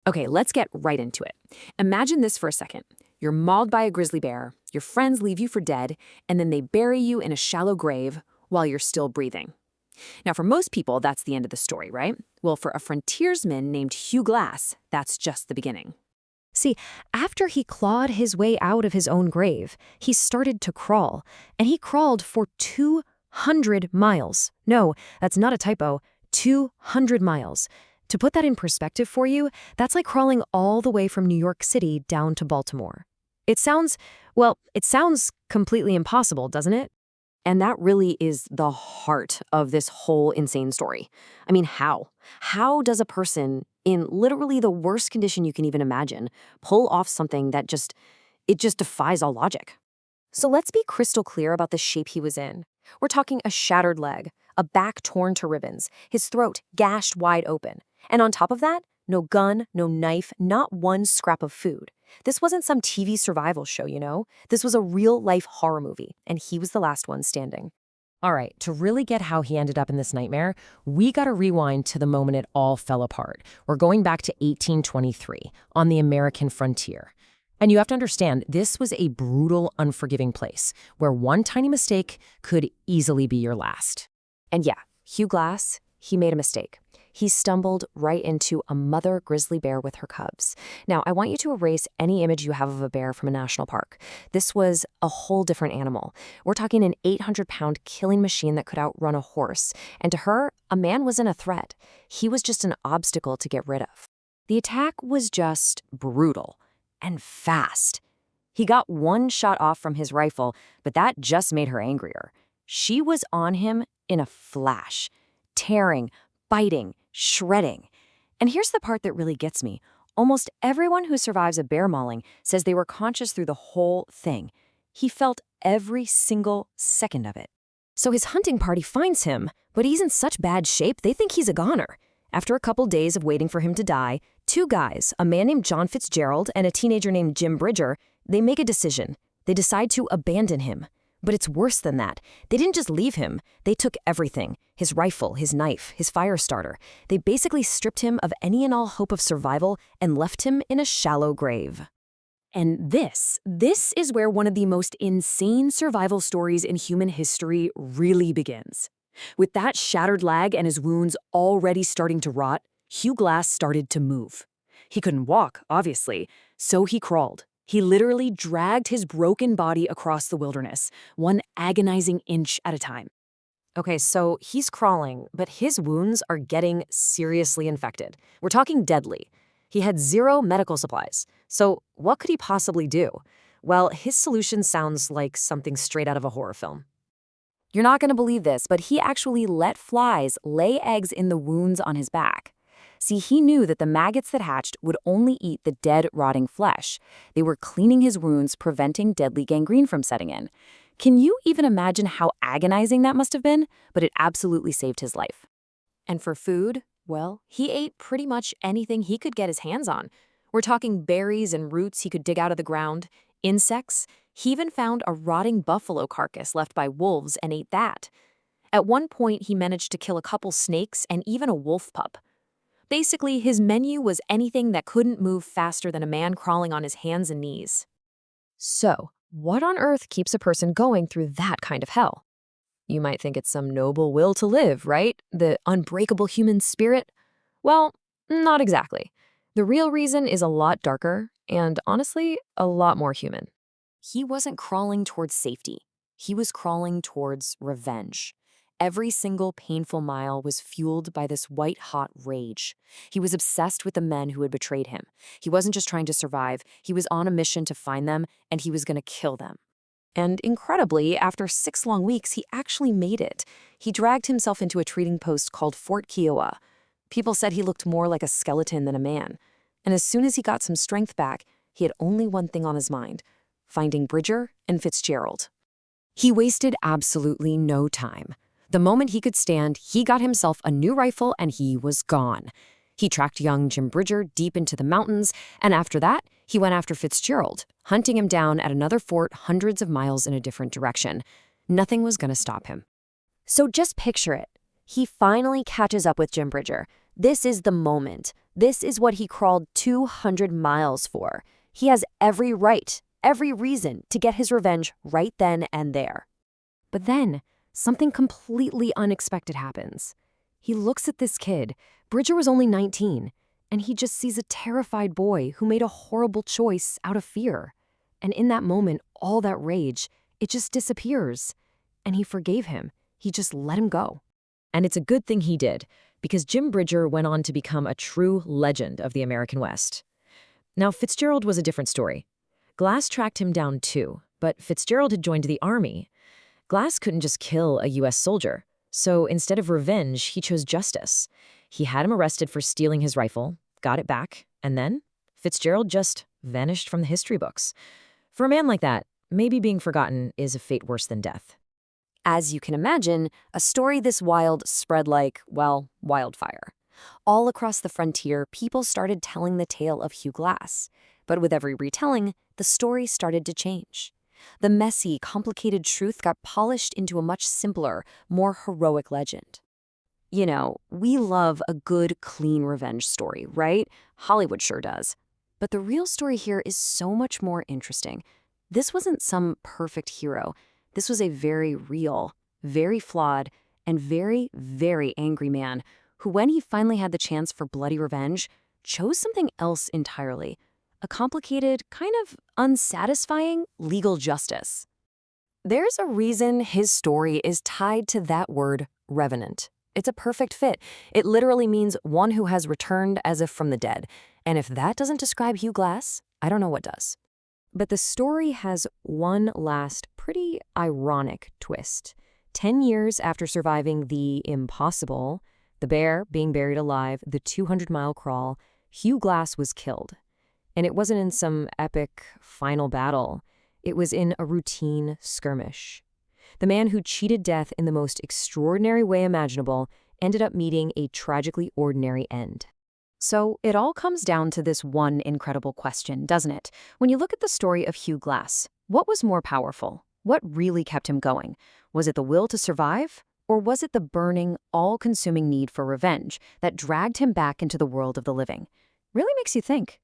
Okay, let's get right into it. Imagine this for a second. You're mauled by a grizzly bear, your friends leave you for dead, and then they bury you in a shallow grave while you're still breathing. Now, for most people, that's the end of the story, right? Well, for a frontiersman named Hugh Glass, that's just the beginning. See, after he clawed his way out of his own grave, he started to crawl, and he crawled for 200 miles. No, that's not a typo, 200 miles. To put that in perspective for you, that's like crawling all the way from New York City down to Baltimore. It sounds completely impossible, doesn't it? And that really is the heart of this whole insane story. I mean, how? How does a person, in literally the worst condition you can even imagine, pull off something that it just defies all logic? So let's be crystal clear about the shape he was in. We're talking a shattered leg, a back torn to ribbons, his throat gashed wide open. And on top of that, no gun, no knife, not one scrap of food. This wasn't some TV survival show, you know? This was a real-life horror movie, and he was the last one standing. All right, to really get how he ended up in this nightmare, we gotta rewind to the moment it all fell apart. We're going back to 1823, on the American frontier. And you have to understand, this was a brutal, unforgiving place, where one tiny mistake could easily be your last. And yeah, Hugh Glass, he made a mistake. He stumbled right into a mother grizzly bear with her cubs. Now, I want you to erase any image you have of a bear from a national park. This was a whole different animal. We're talking an 800-pound killing machine that could outrun a horse. And to her, a man wasn't a threat. He was just an obstacle to get rid of. The attack was just brutal and fast. He got one shot off from his rifle, but that just made her angrier. She was on him in a flash, tearing, biting, shredding. And here's the part that really gets me. Almost everyone who survives a bear mauling says they were conscious through the whole thing. He felt every single second of it. So his hunting party finds him, but he's in such bad shape they think he's a goner. After a couple days of waiting for him to die, two guys, a man named John Fitzgerald and a teenager named Jim Bridger, they make a decision. They decide to abandon him. But it's worse than that. They didn't just leave him. They took everything. His rifle, his knife, his fire starter. They basically stripped him of any and all hope of survival and left him in a shallow grave. And this is where one of the most insane survival stories in human history really begins. With that shattered leg and his wounds already starting to rot, Hugh Glass started to move. He couldn't walk, obviously, so he crawled. He literally dragged his broken body across the wilderness, one agonizing inch at a time. Okay, so he's crawling, but his wounds are getting seriously infected. We're talking deadly. He had zero medical supplies. So what could he possibly do? Well, his solution sounds like something straight out of a horror film. You're not going to believe this, but he actually let flies lay eggs in the wounds on his back. See, he knew that the maggots that hatched would only eat the dead, rotting flesh. They were cleaning his wounds, preventing deadly gangrene from setting in. Can you even imagine how agonizing that must have been? But it absolutely saved his life. And for food, well, he ate pretty much anything he could get his hands on. We're talking berries and roots he could dig out of the ground, insects. He even found a rotting buffalo carcass left by wolves and ate that. At one point, he managed to kill a couple snakes and even a wolf pup. Basically, his menu was anything that couldn't move faster than a man crawling on his hands and knees. So, what on earth keeps a person going through that kind of hell? You might think it's some noble will to live, right? The unbreakable human spirit? Well, not exactly. The real reason is a lot darker and, honestly, a lot more human. He wasn't crawling towards safety. He was crawling towards revenge. Every single painful mile was fueled by this white-hot rage. He was obsessed with the men who had betrayed him. He wasn't just trying to survive. He was on a mission to find them, and he was going to kill them. And incredibly, after 6 long weeks, he actually made it. He dragged himself into a trading post called Fort Kiowa. People said he looked more like a skeleton than a man. And as soon as he got some strength back, he had only one thing on his mind: finding Bridger and Fitzgerald. He wasted absolutely no time. The moment he could stand, he got himself a new rifle and he was gone. He tracked young Jim Bridger deep into the mountains, and after that, he went after Fitzgerald, hunting him down at another fort hundreds of miles in a different direction. Nothing was going to stop him. So just picture it. He finally catches up with Jim Bridger. This is the moment. This is what he crawled 200 miles for. He has every right, every reason to get his revenge right then and there. But then, something completely unexpected happens. He looks at this kid. Bridger was only 19, and he just sees a terrified boy who made a horrible choice out of fear. And in that moment, all that rage, it just disappears. And he forgave him. He just let him go. And it's a good thing he did, because Jim Bridger went on to become a true legend of the American West. Now, Fitzgerald was a different story. Glass tracked him down too, but Fitzgerald had joined the army. Glass couldn't just kill a U.S. soldier, so instead of revenge, he chose justice. He had him arrested for stealing his rifle, got it back, and then Fitzgerald just vanished from the history books. For a man like that, maybe being forgotten is a fate worse than death. As you can imagine, a story this wild spread like, well, wildfire. All across the frontier, people started telling the tale of Hugh Glass. But with every retelling, the story started to change. The messy, complicated truth got polished into a much simpler, more heroic legend. You know, we love a good, clean revenge story, right? Hollywood sure does. But the real story here is so much more interesting. This wasn't some perfect hero. This was a very real, very flawed, and very, very angry man who, when he finally had the chance for bloody revenge, chose something else entirely. A complicated, kind of unsatisfying legal justice. There's a reason his story is tied to that word, revenant. It's a perfect fit. It literally means one who has returned as if from the dead. And if that doesn't describe Hugh Glass, I don't know what does. But the story has one last pretty ironic twist. 10 years after surviving the impossible, the bear being buried alive, the 200-mile crawl, Hugh Glass was killed. And it wasn't in some epic final battle. It was in a routine skirmish. The man who cheated death in the most extraordinary way imaginable ended up meeting a tragically ordinary end. So it all comes down to this one incredible question, doesn't it? When you look at the story of Hugh Glass, what was more powerful? What really kept him going? Was it the will to survive? Or was it the burning, all-consuming need for revenge that dragged him back into the world of the living? Really makes you think.